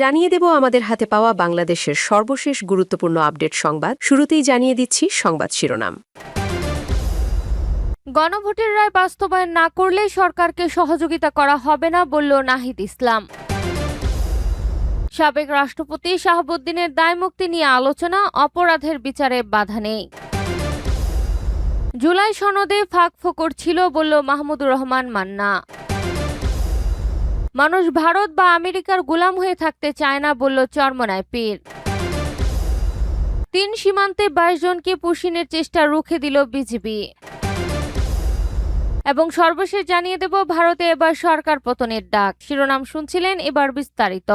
জানিয়ে দেব আমাদের হাতে পাওয়া বাংলাদেশের সর্বশেষ গুরুত্বপূর্ণ আপডেট সংবাদ। শুরুতেই জানিয়ে দিচ্ছি সংবাদ শিরোনাম। গণভোটের রায় বাস্তবায়ন না করলে সরকারকে সহযোগিতা করা হবে না বলল নাহিদ ইসলাম। সাবেক রাষ্ট্রপতি শাহাবুদ্দিনের দায়মুক্তি নিয়ে আলোচনা, অপরাধের বিচারে বাধা নেই। জুলাই সনদে ফাঁকফোকর ছিল বলল মাহমুদুর রহমান মান্না। মানুষ ভারত বা আমেরিকার গোলাম হয়ে থাকতে চায় না বলল চরমনায় পীর। ৩ সীমান্তে ২২ জনকে পুশিনের চেষ্টা রুখে দিল বিজিবি। এবং সর্বশেষ জানিয়ে দেব ভারতে এবার সরকার পতনের ডাক। শিরোনাম শুনছিলেন, এবার বিস্তারিত।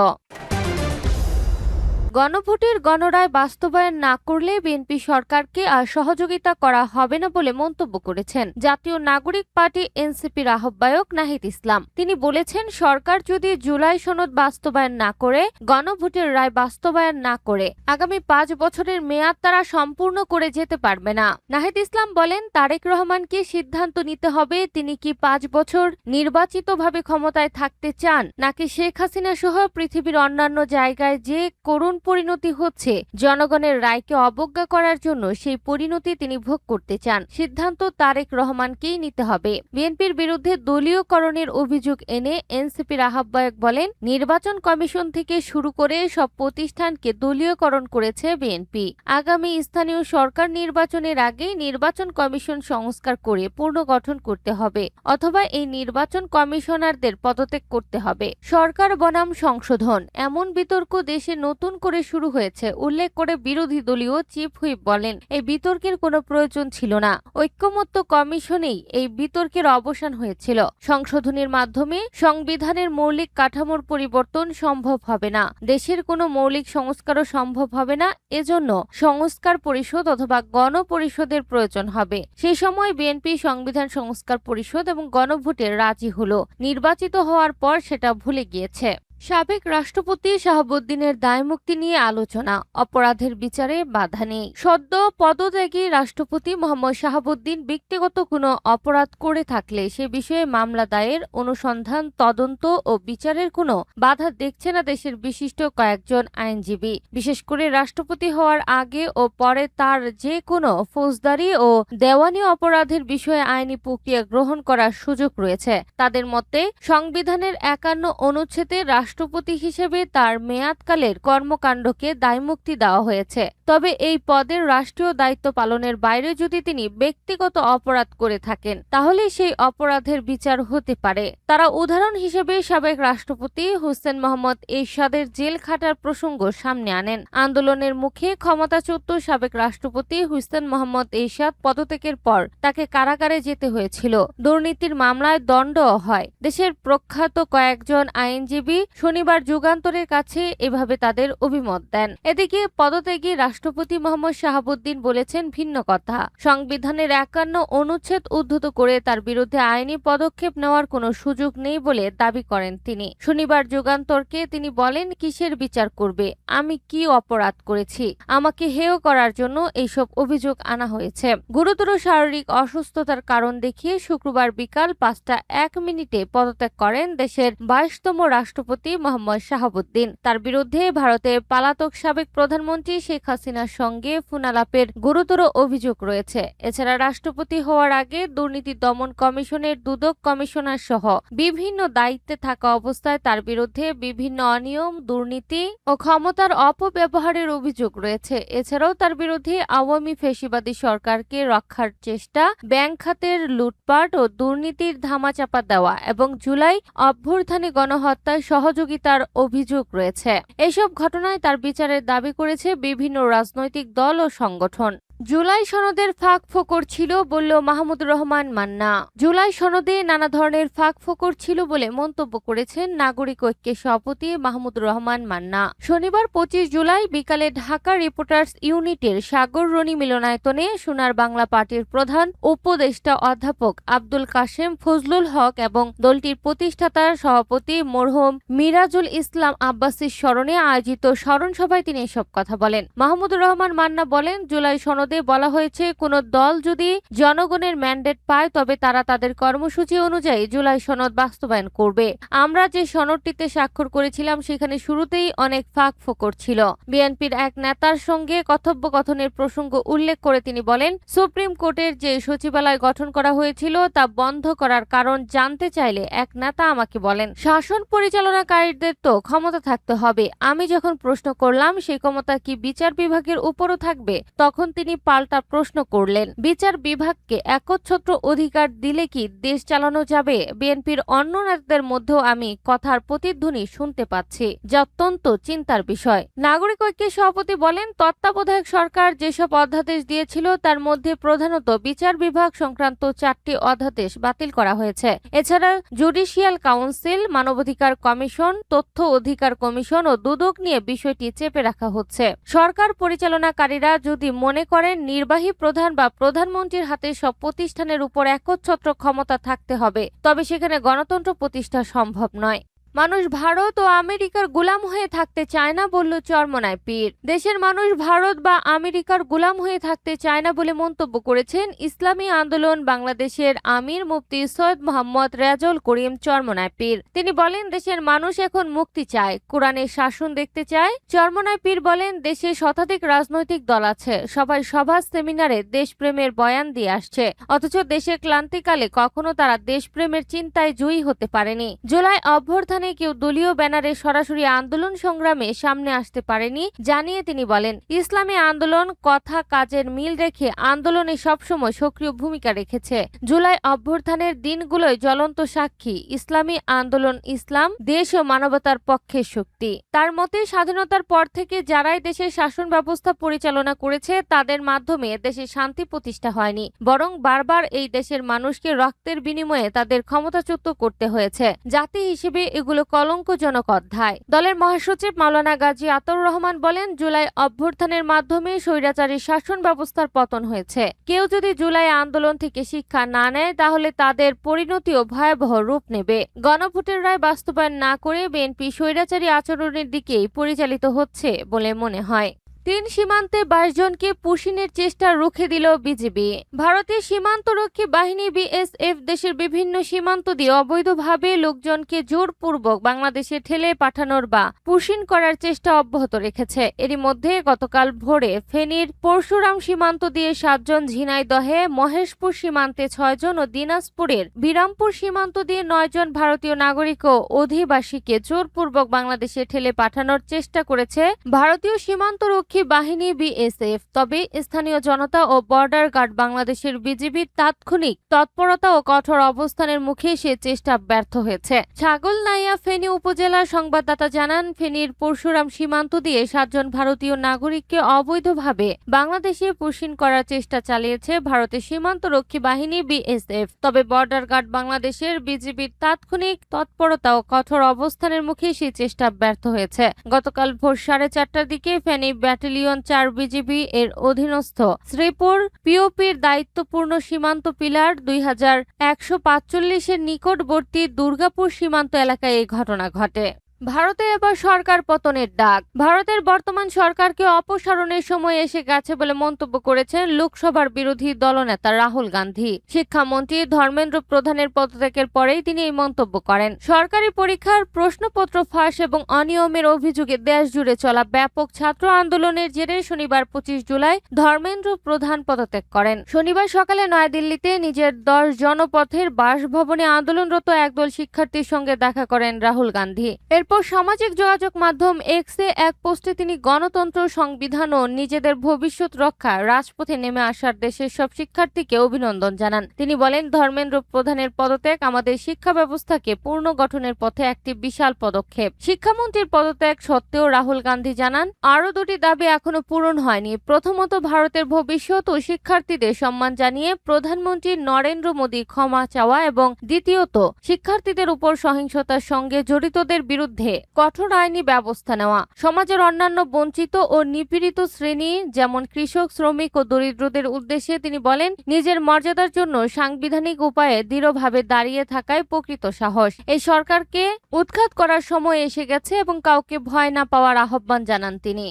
গণভোটের গণরায় বাস্তবায়ন না করলে বিএনপি সরকারকে আর সহযোগিতা করা হবে না বলে মন্তব্য করেছেন জাতীয় নাগরিক পার্টি এনসিপির আহ্বায়ক নাহিদ ইসলাম। তিনি বলেছেন, সরকার যদি জুলাই সনদ বাস্তবায়ন না করে, গণভোটের রায় বাস্তবায়ন না করে আগামী 5 বছরের মেয়াদ তারা সম্পূর্ণ করে যেতে পারবে না। নাহিদ ইসলাম বলেন, তারেক রহমানকে সিদ্ধান্ত নিতে হবে তিনি কি 5 বছর নির্বাচিতভাবে ক্ষমতায় থাকতে চান, নাকি শেখ হাসিনা সহ পৃথিবীর অন্যান্য জায়গায় যে করুণ পরিণতি হচ্ছে জনগণের রায়কে অবজ্ঞা করার জন্য সেই পরিণতি তিনি ভোগ করতে চান। সিদ্ধান্ত তারেক রহমানকেই নিতে হবে। বিএনপির বিরুদ্ধে দলীয়করণের অভিযোগ এনে এনসিপির আহ্বায়ক বলেন, নির্বাচন কমিশন থেকে শুরু করে সব প্রতিষ্ঠানকে দলীয়করণ করেছে বিএনপি। আগামী স্থানীয় সরকার নির্বাচনের আগেই নির্বাচন কমিশন সংস্কার করে পুনর্গঠন করতে হবে, অথবা এই নির্বাচন কমিশনারদের পদত্যাগ করতে হবে। সরকার বনাম সংশোধন এমন বিতর্ক দেশে নতুন করে শুরু হয়েছে উল্লেখ করে বিরোধী দলীয় চিফ হুইপ বলেন, এই বিতর্কের কোনো প্রয়োজন ছিল না। ঐক্যমত্য কমিশনেই এই বিতর্কের অবসান হয়েছিল। সংশোধনের মাধ্যমে সংবিধানের মৌলিক কাঠামোর পরিবর্তন সম্ভব হবে না, দেশের কোনো মৌলিক সংস্কারও সম্ভব হবে না। এজন্য সংস্কার পরিষদ অথবা গণপরিষদের প্রয়োজন হবে। সেই সময় বিএনপি সংবিধান সংস্কার পরিষদ এবং গণভোটে রাজি হলো। নির্বাচিত হওয়ার পর সেটা ভুলে গিয়েছে। সাবেক রাষ্ট্রপতি শাহাবুদ্দিনের দায়মুক্তি নিয়ে আলোচনা, অপরাধের বিচারে বাধা নেই। সদ্য পদত্যাগী রাষ্ট্রপতি মোহাম্মদ শাহাবুদ্দিন ব্যক্তিগত কোনো অপরাধ করে থাকলে সে বিষয়ে মামলা দায়ের, অনুসন্ধান, তদন্ত ও বিচারের কোনো বাধা দেখছে না দেশের বিশিষ্ট কয়েকজন আইনজীবী। বিশেষ করে রাষ্ট্রপতি হওয়ার আগে ও পরে তার যে কোনো ফৌজদারি ও দেওয়ানি অপরাধের বিষয়ে আইনি প্রক্রিয়া গ্রহণ করার সুযোগ রয়েছে। তাদের মতে সংবিধানের 51 অনুচ্ছেদে রাষ্ট্রপতি হিসেবে তার মেয়াদকালের কর্মকাণ্ডকে দায়মুক্তি দেওয়া হয়েছে। তবে এই পদের রাষ্ট্রীয় দায়িত্ব পালনের বাইরে যদি তিনি ব্যক্তিগত অপরাধ করে থাকেন, তাহলে সেই অপরাধের বিচার হতে পারে। তারা উদাহরণ হিসেবে সাবেক রাষ্ট্রপতি হোসেন মোহাম্মদ এরশাদের জেল খাটার প্রসঙ্গ সামনে আনেন। আন্দোলনের মুখে ক্ষমতাচ্যুত সাবেক রাষ্ট্রপতি হোসেন মোহাম্মদ এরশাদ পদত্যাগের পর তাকে কারাগারে যেতে হয়েছিল। দুর্নীতির মামলায় দণ্ডও হয়। দেশের প্রখ্যাত কয়েকজন আইনজীবী শনিবার যুগান্তরের কাছে এভাবে তাদের অভিমত দেন। এদিকে পদত্যাগী রাষ্ট্রপতি মোহাম্মদ শাহাবুদ্দিন বলেছেন ভিন্ন কথা। সংবিধানের 51 অনুচ্ছেদ উদ্ধৃত করে তার বিরুদ্ধে আইনি পদক্ষেপ নেওয়ার কোনো সুযোগ নেই বলে দাবি করেন তিনি। শনিবার যুগান্তরকে তিনি বলেন, কিসের বিচার করবে? আমি কি অপরাধ করেছি? আমাকে হেয় করার জন্য এইসব অভিযোগ আনা হয়েছে। গুরুতর শারীরিক অসুস্থতার কারণ দেখিয়ে শুক্রবার বিকাল 5টা 1 মিনিটে পদত্যাগ করেন দেশের 22তম রাষ্ট্রপতি মোহাম্মদ শাহাবুদ্দিন। তার বিরুদ্ধে ভারতের পলাতক সাবেক প্রধানমন্ত্রী শেখ হাসিনার সঙ্গে ফোনালাপের গুরুতর অভিযোগ রয়েছে। এছাড়া রাষ্ট্রপতি হওয়ার আগে দুর্নীতি দমন কমিশনের দুদক কমিশনার সহ বিভিন্ন দায়িত্বে থাকা অবস্থায় তার বিরুদ্ধে বিভিন্ন অনিয়ম, দুর্নীতি ও ক্ষমতার অপব্যবহারের অভিযোগ রয়েছে। এছাড়াও তার বিরুদ্ধে আওয়ামী ফ্যাসিবাদী সরকারকে রক্ষার চেষ্টা, ব্যাংক খাতের লুটপাট ও দুর্নীতির ধামাচাপা দেওয়া এবং জুলাই অভ্যুত্থানে গণহত্যায় সহযোগিতার অভিযোগ রয়েছে। এসব ঘটনায় তার বিচারের দাবি করেছে বিভিন্ন রাজনৈতিক দল ও সংগঠন। জুলাই সনদের ফাঁকফোকর ছিল বলল মাহমুদুর রহমান মান্না। জুলাই সনদে নানা ধরনের ফাঁকফোকর ছিল বলে মন্তব্য করেছেন নাগরিক ঐক্যের সভাপতি মাহমুদুর রহমান মান্না। শনিবার 25 জুলাই বিকালে ঢাকা রিপোর্টার্স ইউনিটের সাগর রণী মিলনায়তনে সোনার বাংলা পার্টির প্রধান উপদেষ্টা অধ্যাপক আব্দুল কাশেম ফজলুল হক এবং দলটির প্রতিষ্ঠাতা সভাপতি মরহুম মিরাজুল ইসলাম আব্বাসীর স্মরণে আয়োজিত স্মরণ সভায় তিনি এসব কথা বলেন। মাহমুদুর রহমান মান্না বলেন, জুলাই সনদ সনদে বলা হয়েছে কোনো দল যদি জনগণের ম্যান্ডেট পায় তবে তারা তাদের কর্মসূচি অনুযায়ী জুলাই সনদ বাস্তবায়ন করবে। আমরা যে সনদটিতে স্বাক্ষর করেছিলাম সেখানে শুরুতেই অনেক ফাঁক-ফোকর ছিল। বিএনপির এক নেতার সঙ্গে কথোপকথনের প্রসঙ্গ উল্লেখ করে তিনি বলেন, সুপ্রিম কোর্টের যে সচিবালয় গঠন করা হয়েছিল তা বন্ধ করার কারণ জানতে চাইলে এক নেতা আমাকে বলেন, শাসন পরিচালনাকারীদের তো ক্ষমতা থাকতে হবে। আমি যখন প্রশ্ন করলাম সেই ক্ষমতা কি বিচার বিভাগের উপরও থাকবে, তখন তিনি পাল্টা প্রশ্ন করলেন, বিচার বিভাগকে একচ্ছত্র অধিকার দিলে কি দেশ চালানো যাবে? বিএনপির অন্য নেতাদের মধ্যেও আমি কথার প্রতিধ্বনি শুনতে পাচ্ছি, যা অত্যন্ত চিন্তার বিষয়। নাগরিক ঐক্যের সভাপতি বলেন, তত্ত্বাবধায়ক সরকার যেসব অধ্যাদেশ দিয়েছিল তার মধ্যে প্রধানত বিচার বিভাগ সংক্রান্ত 4টি অধ্যাদেশ বাতিল করা হয়েছে। এছাড়া জুডিশিয়াল কাউন্সিল, মানবাধিকার কমিশন, তথ্য অধিকার কমিশন ও দুদক নিয়ে বিষয়টি চেপে রাখা হচ্ছে। সরকার পরিচালনাকারীরা যদি মনে করেন নির্বাহী প্রধান বা প্রধানমন্ত্রীর হাতে সব প্রতিষ্ঠানের উপর একচ্ছত্র ক্ষমতা থাকতে হবে, তবে সেখানে গণতন্ত্র প্রতিষ্ঠা সম্ভব নয়। মানুষ ভারত ও আমেরিকার গোলাম হয়ে থাকতে চায় না বলল চরমোনাই পীর। দেশের মানুষ ভারত বা আমেরিকার গোলাম হয়ে থাকতে চায় না বলে মন্তব্য করেছেন ইসলামী আন্দোলন বাংলাদেশের আমির মুফতি সৈয়দ মোহাম্মদ রেজাউল করিম চরমোনাই পীর। তিনি বলেন, দেশের মানুষ এখন মুক্তি চায়, কোরআনের শাসন দেখতে চায়। চরমোনাই পীর বলেন, দেশে শতাধিক রাজনৈতিক দল আছে, সবাই সভা সেমিনারে দেশপ্রেমের বয়ান দিয়ে আসছে, অথচ দেশের ক্লান্তিকালে কখনো তারা দেশপ্রেমের চিন্তায় জয়ী হতে পারেনি। জুলাই অভ্যর্থনা কেউ দলীয় ব্যানারে সরাসরি আন্দোলন সংগ্রামে সামনে আসতে পারেনি জানিয়ে তিনি বলেন, ইসলামী আন্দোলন কথা কাজের মিল রেখে আন্দোলনে সবসময় সক্রিয় ভূমিকা রেখেছে। জুলাই অভ্যর্থনের দিনগুলোয় জ্বলন্ত সাক্ষী। ইসলামী আন্দোলন ইসলাম, দেশ ও মানবতার পক্ষের শক্তি। তার মতে, স্বাধীনতার পর থেকে যারাই দেশের শাসন ব্যবস্থা পরিচালনা করেছে তাদের মাধ্যমে দেশে শান্তি প্রতিষ্ঠা হয়নি, বরং বারবার এই দেশের মানুষকে রক্তের বিনিময়ে তাদের ক্ষমতাচ্যুত করতে হয়েছে। জাতি হিসেবে এগুলো কলঙ্কজনক অধ্যায়। দলের মহাসচিব মাওলানা গাজী আতাউর রহমান বলেন, জুলাই অভ্যর্থনের মাধ্যমে স্বৈরাচারী শাসন ব্যবস্থার পতন হয়েছে। কেউ যদি জুলাই আন্দোলন থেকে শিক্ষা না নেয় তাহলে তাদের পরিণতিও ভয়াবহ রূপ নেবে। গণভোটের রায় বাস্তবায়ন না করে বিএনপি স্বৈরাচারী আচরণের দিকেই পরিচালিত হচ্ছে বলে মনে হয়। 3 সীমান্তে 22 জনকে পুশিনের চেষ্টা রুখে দিল বিজিবি। ভারতের সীমান্তরক্ষী বাহিনী বিএসএফ দেশের বিভিন্ন সীমান্ত দিয়ে অবৈধভাবে লোকজনকে জোরপূর্বক বাংলাদেশে ঠেলে পাঠানোর বা পুশিন করার চেষ্টা অব্যাহত রেখেছে। এরই মধ্যে গতকাল ভোরে ফেনীর পরশুরাম সীমান্ত দিয়ে 7 জন, ঝিনাইদহে মহেশপুর সীমান্তে 6 জন ও দিনাজপুরের বিরামপুর সীমান্ত দিয়ে 9 জন ভারতীয় নাগরিক ও অধিবাসীকে জোরপূর্বক বাংলাদেশে ঠেলে পাঠানোর চেষ্টা করেছে ভারতীয় সীমান্তরক্ষী বাহিনী বিএসএফ। তবে স্থানীয় জনতা ও বর্ডার গার্ড বাংলাদেশের বিজিবির তাৎক্ষণিক তৎপরতা ও কঠোর অবস্থানের মুখে সে চেষ্টা ব্যর্থ হয়েছে। ছাগলনাইয়া ফেনী উপজেলার সংবাদদাতা জানান, ফেনীর পরশুরাম সীমান্ত দিয়ে 7 জন ভারতীয় নাগরিককে অবৈধভাবে বাংলাদেশে পুশিন করার চেষ্টা চালিয়েছে ভারতের সীমান্তরক্ষী বাহিনী বিএসএফ। তবে বর্ডার গার্ড বাংলাদেশের বিজিবির তাৎক্ষণিক তৎপরতা ও কঠোর অবস্থানের মুখে সেই চেষ্টা ব্যর্থ হয়েছে। গতকাল ভোর 4:30টার দিকে ফেনী ব্যাটালিয়ন 4 বিজিবি এর অধীনস্থ শ্রীপুর পিওপির দায়িত্বপূর্ণ সীমান্ত পিলার 2145-এর নিকটবর্তী দুর্গাপুর সীমান্ত এলাকায় এই ঘটনা ঘটে। ভারতে এবার সরকার পতনের ডাক। ভারতের বর্তমান সরকারকে অপসারণের সময় এসে গেছে বলে মন্তব্য করেছেন লোকসভার বিরোধী দলনেতা রাহুল গান্ধী। শিক্ষামন্ত্রী ধর্মেন্দ্র প্রধানের পদত্যাগের পরেই তিনি এই মন্তব্য করেন। সরকারি পরীক্ষার প্রশ্নপত্র ফাঁস এবং অনিয়মের অভিযোগে দেশ জুড়ে চলা ব্যাপক ছাত্র আন্দোলনের জেরে শনিবার 25 জুলাই ধর্মেন্দ্র প্রধান পদত্যাগ করেন। শনিবার সকালে নয়াদিল্লিতে নিজের 10 জনপথের বাসভবনে আন্দোলনরত একদল শিক্ষার্থীর সঙ্গে দেখা করেন রাহুল গান্ধী। এরপর সামাজিক যোগাযোগ মাধ্যম এক্সে এক পোস্টে তিনি গণতন্ত্র, সংবিধান ও নিজেদের ভবিষ্যৎ রক্ষায় রাজপথে নেমে আসার দেশের সব শিক্ষার্থীকে অভিনন্দন জানান। তিনি বলেন, ধর্মেন্দ্র প্রধানের পদত্যাগ আমাদের শিক্ষা ব্যবস্থাকে পুনর্গঠনের পথে একটি বিশাল পদক্ষেপ। শিক্ষামন্ত্রীর পদত্যাগ সত্ত্বেও রাহুল গান্ধী জানান, আরও 2টি দাবি এখনো পূরণ হয়নি। প্রথমত, ভারতের ভবিষ্যৎ ও শিক্ষার্থীদের সম্মান জানিয়ে প্রধানমন্ত্রী নরেন্দ্র মোদী ক্ষমা চাওয়া এবং দ্বিতীয়ত, শিক্ষার্থীদের উপর সহিংসতার সঙ্গে জড়িতদের বিরুদ্ধে কঠোর আইনি ব্যবস্থা নেওয়া। সমাজের অন্যান্য বঞ্চিত ও নিপীড়িত শ্রেণী যেমন কৃষক, শ্রমিক ও দরিদ্রদের উদ্দেশ্যে তিনি বলেন, নিজের মর্যাদার জন্য সাংবিধানিক উপায়ে দৃঢ়ভাবে দাঁড়িয়ে থাকায় প্রকৃত সাহস। এই সরকারকে উৎখাত করার সময় এসে গেছে এবং কাউকে ভয় না পাওয়ার আহ্বান জানান তিনি।